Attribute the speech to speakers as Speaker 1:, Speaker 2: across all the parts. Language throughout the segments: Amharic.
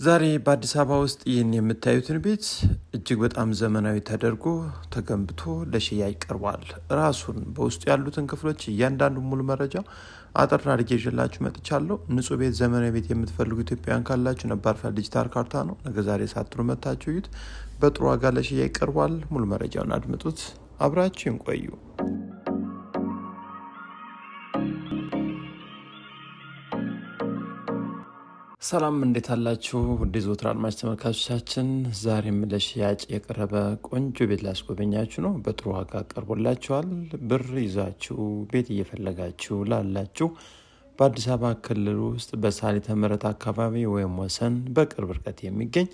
Speaker 1: ዛሬ በአዲስ አበባ ውስጥ ይህን የምታዩትን ቤት እጅግ በጣም ዘመናዊ ተደርጎ ተገንብቶ ለሽያጭ ቀርቧል። ራሱን በውስጡ ያሉትን ክፍሎች እያንዳንዱ ሙሉ መረጃ አጠር አድርጌ ይዤላችሁ መጥቻለሁ። ንጹህ ቤት፣ ዘመናዊ ቤት የምትፈልጉ ኢትዮጵያውያን ካላችሁ ነባር ዲጂታል ካርታ ነው። ነገ ዛሬ ሳትሉ መታችሁ እዩት። በጥሩ ዋጋ ለሽያጭ ቀርቧል። ሙሉ መረጃውን አድምጡት። አብራችሁን ቆዩ። ሰላም እንዴት አላችሁ? ውድ ዘወትር አድማጭ ተመልካቾቻችን፣ ዛሬም ለሽያጭ የቀረበ ቆንጆ ቤት ላስጎበኛችሁ ነው። በጥሩ ዋጋ ቀርቦላችኋል። ብር ይዛችሁ ቤት እየፈለጋችሁ ላላችሁ በአዲስ አበባ ክልል ውስጥ በሳሊተ ምህረት አካባቢ ወይም ወሰን በቅርብ ርቀት የሚገኝ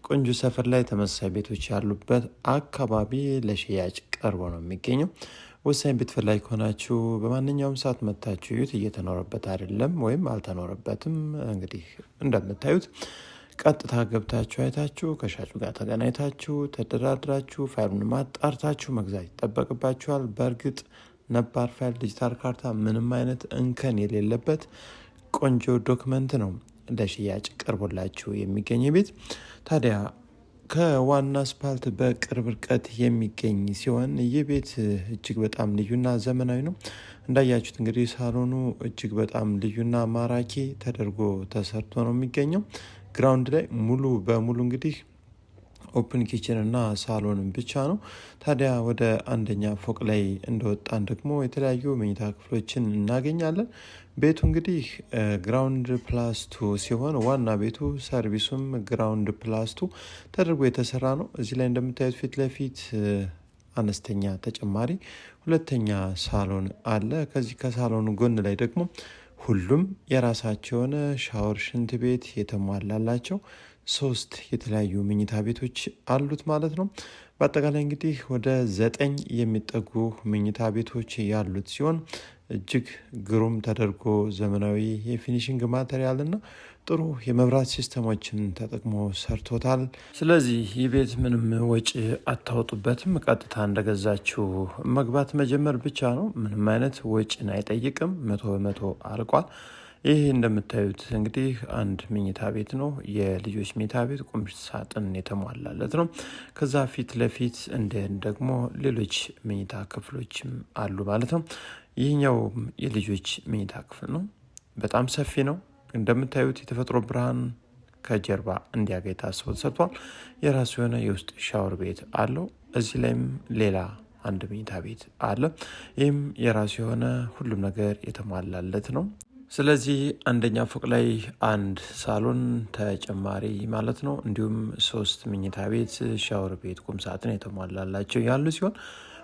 Speaker 1: ቆንጆ ሰፈር ላይ ተመሳሳይ ቤቶች ያሉበት አካባቢ ለሽያጭ ቀርቦ ነው የሚገኘው። ወሳኝ ቤት ፈላጊ ከሆናችሁ በማንኛውም ሰዓት መታችሁ እዩት። እየተኖረበት አይደለም ወይም አልተኖረበትም። እንግዲህ እንደምታዩት ቀጥታ ገብታችሁ አይታችሁ ከሻጩ ጋር ተገናኝታችሁ ተደራድራችሁ ፋይሉን ማጣርታችሁ መግዛት ይጠበቅባችኋል። በእርግጥ ነባር ፋይል ዲጂታል ካርታ ምንም አይነት እንከን የሌለበት ቆንጆ ዶክመንት ነው ለሽያጭ ቀርቦላችሁ የሚገኝ ቤት። ታዲያ ከዋና አስፓልት በቅርብ ርቀት የሚገኝ ሲሆን ይህ ቤት እጅግ በጣም ልዩና ዘመናዊ ነው። እንዳያችሁት እንግዲህ ሳሎኑ እጅግ በጣም ልዩና ማራኪ ተደርጎ ተሰርቶ ነው የሚገኘው። ግራውንድ ላይ ሙሉ በሙሉ እንግዲህ ኦፕን ኪችን እና ሳሎንን ብቻ ነው። ታዲያ ወደ አንደኛ ፎቅ ላይ እንደወጣን ደግሞ የተለያዩ መኝታ ክፍሎችን እናገኛለን። ቤቱ እንግዲህ ግራውንድ ፕላስ 2 ሲሆን ዋና ቤቱ ሰርቪሱም ግራውንድ ፕላስ 2 ተደርጎ የተሰራ ነው። እዚህ ላይ እንደምታዩት ፊት ለፊት አነስተኛ ተጨማሪ ሁለተኛ ሳሎን አለ። ከዚህ ከሳሎኑ ጎን ላይ ደግሞ ሁሉም የራሳቸው የሆነ ሻወር፣ ሽንት ቤት የተሟላላቸው 3 የተለያዩ መኝታ ቤቶች አሉት ማለት ነው። በአጠቃላይ እንግዲህ ወደ 9 የሚጠጉ መኝታ ቤቶች ያሉት ሲሆን እጅግ ግሩም ተደርጎ ዘመናዊ የፊኒሽንግ ማቴሪያል እና ጥሩ የመብራት ሲስተሞችን ተጠቅሞ ሰርቶታል። ስለዚህ ይህ ቤት ምንም ወጪ አታወጡበትም። ቀጥታ እንደገዛችሁ መግባት መጀመር ብቻ ነው። ምንም አይነት ወጪን አይጠይቅም። 100% አልቋል። ይህ እንደምታዩት እንግዲህ አንድ መኝታ ቤት ነው። የልጆች መኝታ ቤት ቁም ሳጥን የተሟላለት ነው። ከዛ ፊት ለፊት ደግሞ ሌሎች መኝታ ክፍሎችም አሉ ማለት ነው። ይህኛው የልጆች መኝታ ክፍል ነው። በጣም ሰፊ ነው። እንደምታዩት የተፈጥሮ ብርሃን ከጀርባ እንዲያገኝ ታስቦ ተሰርቷል። የራሱ የሆነ የውስጥ ሻወር ቤት አለው። እዚህ ላይም ሌላ አንድ መኝታ ቤት አለ። ይህም የራሱ የሆነ ሁሉም ነገር የተሟላለት ነው። ስለዚህ አንደኛ ፎቅ ላይ አንድ ሳሎን ተጨማሪ ማለት ነው። እንዲሁም 3 መኝታ ቤት፣ ሻወር ቤት፣ ቁም ሳጥን የተሟላላቸው ያሉ ሲሆን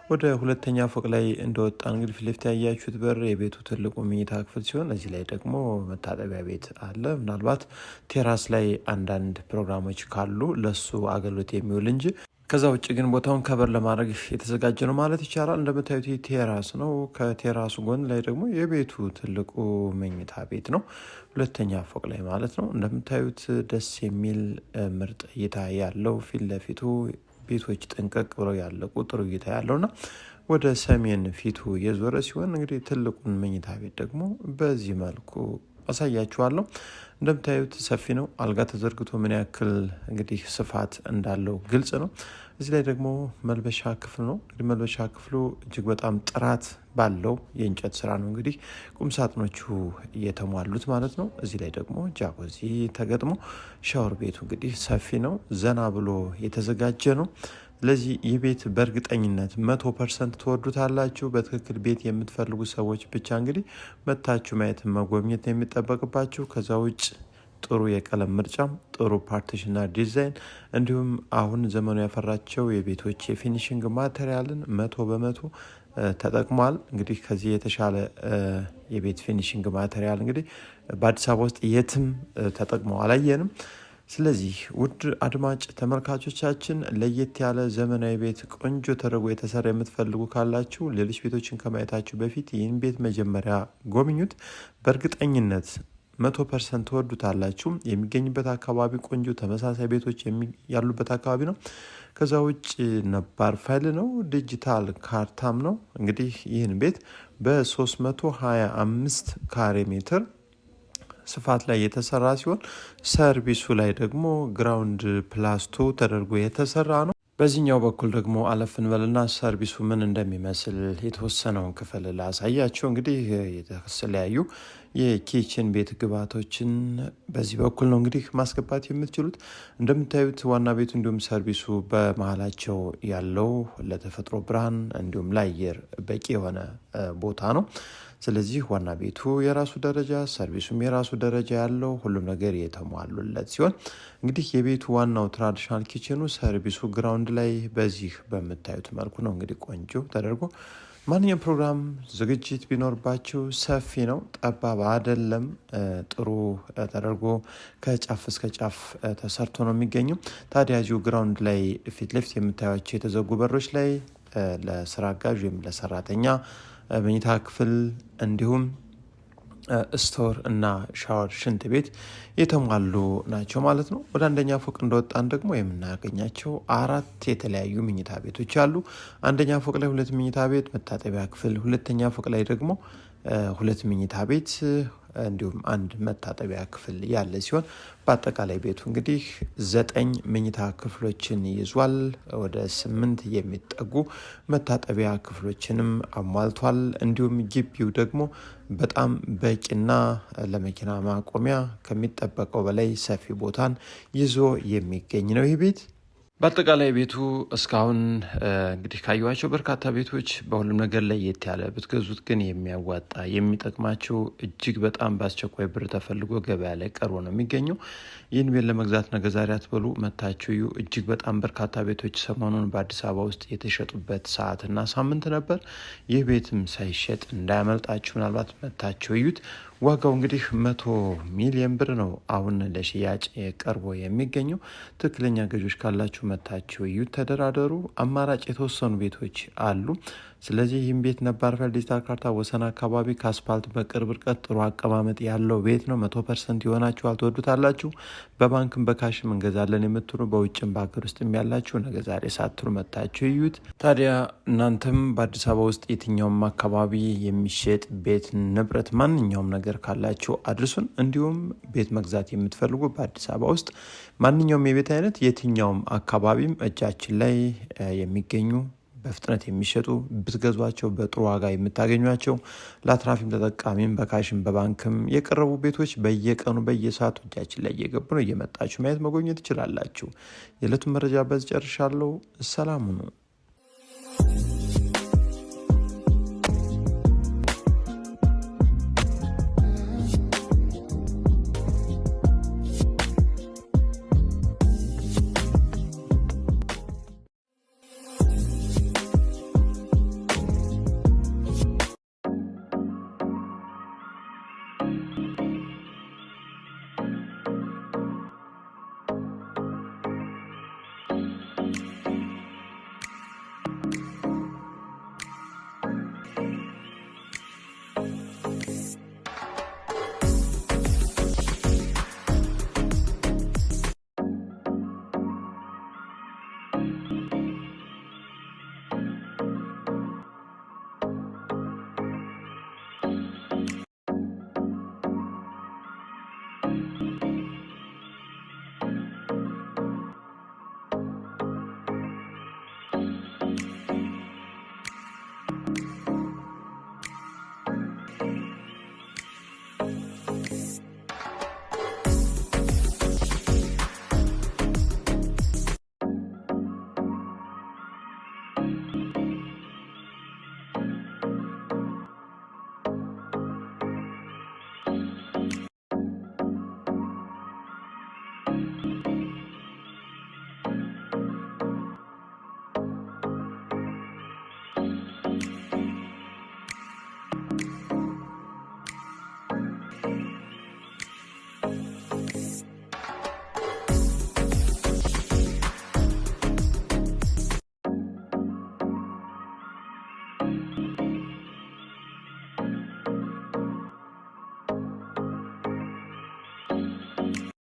Speaker 1: ወደ ሁለተኛ ፎቅ ላይ እንደወጣ እንግዲህ ፊት ለፊት ያያችሁት በር የቤቱ ትልቁ መኝታ ክፍል ሲሆን እዚህ ላይ ደግሞ መታጠቢያ ቤት አለ። ምናልባት ቴራስ ላይ አንዳንድ ፕሮግራሞች ካሉ ለሱ አገልግሎት የሚውል እንጂ ከዛ ውጭ ግን ቦታውን ከበር ለማድረግ የተዘጋጀ ነው ማለት ይቻላል። እንደምታዩት ቴራስ ነው። ከቴራሱ ጎን ላይ ደግሞ የቤቱ ትልቁ መኝታ ቤት ነው፣ ሁለተኛ ፎቅ ላይ ማለት ነው። እንደምታዩት ደስ የሚል ምርጥ እይታ ያለው ፊት ለፊቱ ቤቶች ጥንቅቅ ብለው ያለቁ ጥሩ እይታ ያለውና ወደ ሰሜን ፊቱ የዞረ ሲሆን እንግዲህ ትልቁን መኝታ ቤት ደግሞ በዚህ መልኩ አሳያችኋለሁ። እንደምታዩት ሰፊ ነው። አልጋ ተዘርግቶ ምን ያክል እንግዲህ ስፋት እንዳለው ግልጽ ነው። እዚህ ላይ ደግሞ መልበሻ ክፍል ነው። እንግዲህ መልበሻ ክፍሉ እጅግ በጣም ጥራት ባለው የእንጨት ስራ ነው እንግዲህ ቁም ሳጥኖቹ እየተሟሉት ማለት ነው። እዚህ ላይ ደግሞ ጃኮዚ ተገጥሞ ሻወር ቤቱ እንግዲህ ሰፊ ነው። ዘና ብሎ የተዘጋጀ ነው። ስለዚህ ይህ ቤት በእርግጠኝነት 100% ትወዱታላችሁ። በትክክል ቤት የምትፈልጉ ሰዎች ብቻ እንግዲህ መታችሁ ማየት መጎብኘት የሚጠበቅባችሁ። ከዛ ውጭ ጥሩ የቀለም ምርጫም፣ ጥሩ ፓርቲሽንና ዲዛይን እንዲሁም አሁን ዘመኑ ያፈራቸው የቤቶች የፊኒሽንግ ማቴሪያልን 100% ተጠቅሟል። እንግዲህ ከዚህ የተሻለ የቤት ፊኒሽንግ ማቴሪያል እንግዲህ በአዲስ አበባ ውስጥ የትም ተጠቅመው አላየንም። ስለዚህ ውድ አድማጭ ተመልካቾቻችን ለየት ያለ ዘመናዊ ቤት ቆንጆ ተደርጎ የተሰራ የምትፈልጉ ካላችሁ ሌሎች ቤቶችን ከማየታችሁ በፊት ይህን ቤት መጀመሪያ ጎብኙት። በእርግጠኝነት 100% ትወዱታላችሁ። የሚገኝበት አካባቢ ቆንጆ ተመሳሳይ ቤቶች ያሉበት አካባቢ ነው። ከዛ ውጭ ነባር ፋይል ነው፣ ዲጂታል ካርታም ነው። እንግዲህ ይህን ቤት በ325 ካሬ ሜትር ስፋት ላይ የተሰራ ሲሆን ሰርቪሱ ላይ ደግሞ ግራውንድ ፕላስ 2 ተደርጎ የተሰራ ነው። በዚህኛው በኩል ደግሞ አለፍ እንበልና ሰርቪሱ ምን እንደሚመስል የተወሰነውን ክፍል ላሳያቸው። እንግዲህ የተለያዩ የኪችን ቤት ግብዓቶችን በዚህ በኩል ነው እንግዲህ ማስገባት የምትችሉት። እንደምታዩት ዋና ቤቱ እንዲሁም ሰርቪሱ በመሀላቸው ያለው ለተፈጥሮ ብርሃን እንዲሁም ለአየር በቂ የሆነ ቦታ ነው። ስለዚህ ዋና ቤቱ የራሱ ደረጃ፣ ሰርቪሱም የራሱ ደረጃ ያለው ሁሉም ነገር የተሟሉለት ሲሆን እንግዲህ የቤቱ ዋናው ትራዲሽናል ኪችኑ ሰርቪሱ ግራውንድ ላይ በዚህ በምታዩት መልኩ ነው እንግዲህ ቆንጆ ተደርጎ ማንኛውም ፕሮግራም ዝግጅት ቢኖርባቸው ሰፊ ነው፣ ጠባብ አይደለም። ጥሩ ተደርጎ ከጫፍ እስከ ጫፍ ተሰርቶ ነው የሚገኘው። ታዲያ እዚሁ ግራውንድ ላይ ፊት ለፊት የምታዩቸው የተዘጉ በሮች ላይ ለስራ አጋዥ ወይም ለሰራተኛ መኝታ ክፍል እንዲሁም ስቶር እና ሻወር፣ ሽንት ቤት የተሟሉ ናቸው ማለት ነው። ወደ አንደኛ ፎቅ እንደወጣን ደግሞ የምናገኛቸው 4 የተለያዩ መኝታ ቤቶች አሉ። አንደኛ ፎቅ ላይ 2 መኝታ ቤት፣ መታጠቢያ ክፍል፣ ሁለተኛ ፎቅ ላይ ደግሞ 2 መኝታ ቤት እንዲሁም 1 መታጠቢያ ክፍል ያለ ሲሆን በአጠቃላይ ቤቱ እንግዲህ 9 መኝታ ክፍሎችን ይዟል። ወደ 8 የሚጠጉ መታጠቢያ ክፍሎችንም አሟልቷል። እንዲሁም ግቢው ደግሞ በጣም በቂና ለመኪና ማቆሚያ ከሚጠበቀው በላይ ሰፊ ቦታን ይዞ የሚገኝ ነው ይህ ቤት። በአጠቃላይ ቤቱ እስካሁን እንግዲህ ካዩዋቸው በርካታ ቤቶች በሁሉም ነገር ላይ የት ያለ ብትገዙት ግን የሚያዋጣ የሚጠቅማቸው እጅግ በጣም በአስቸኳይ ብር ተፈልጎ ገበያ ላይ ቀርቦ ነው የሚገኘው። ይህን ቤት ለመግዛት ነገ ዛሬ አትበሉ፣ መታችሁ እዩ። እጅግ በጣም በርካታ ቤቶች ሰሞኑን በአዲስ አበባ ውስጥ የተሸጡበት ሰዓትና ሳምንት ነበር። ይህ ቤትም ሳይሸጥ እንዳያመልጣችሁ፣ ምናልባት መታችሁ እዩት። ዋጋው እንግዲህ 100 ሚሊዮን ብር ነው አሁን ለሽያጭ ቀርቦ የሚገኘው። ትክክለኛ ገዦች ካላችሁ መታችሁ እዩት፣ ተደራደሩ። አማራጭ የተወሰኑ ቤቶች አሉ። ስለዚህ ይህም ቤት ነባር ፈልድ ዲጂታል ካርታ ወሰን አካባቢ ከአስፓልት በቅርብ ርቀት ጥሩ አቀማመጥ ያለው ቤት ነው። 100% ይሆናችኋል፣ ትወዱታላችሁ። በባንክም በካሽም እንገዛለን የምትሉ በውጭም በሀገር ውስጥም ያላችሁ ነገ ዛሬ ሳትሉ መታችሁ እዩት። ታዲያ እናንተም በአዲስ አበባ ውስጥ የትኛውም አካባቢ የሚሸጥ ቤት ንብረት ማንኛውም ነገር ካላችሁ አድርሱን። እንዲሁም ቤት መግዛት የምትፈልጉ በአዲስ አበባ ውስጥ ማንኛውም የቤት አይነት የትኛውም አካባቢም እጃችን ላይ የሚገኙ በፍጥነት የሚሸጡ ብትገዟቸው በጥሩ ዋጋ የምታገኟቸው ለአትራፊም ተጠቃሚም በካሽም በባንክም የቀረቡ ቤቶች በየቀኑ በየሰዓቱ እጃችን ላይ እየገቡ ነው። እየመጣችሁ ማየት መጎብኘት ትችላላችሁ። የዕለቱን መረጃ በዚህ ጨርሻለሁ። ሰላም ሁኑ።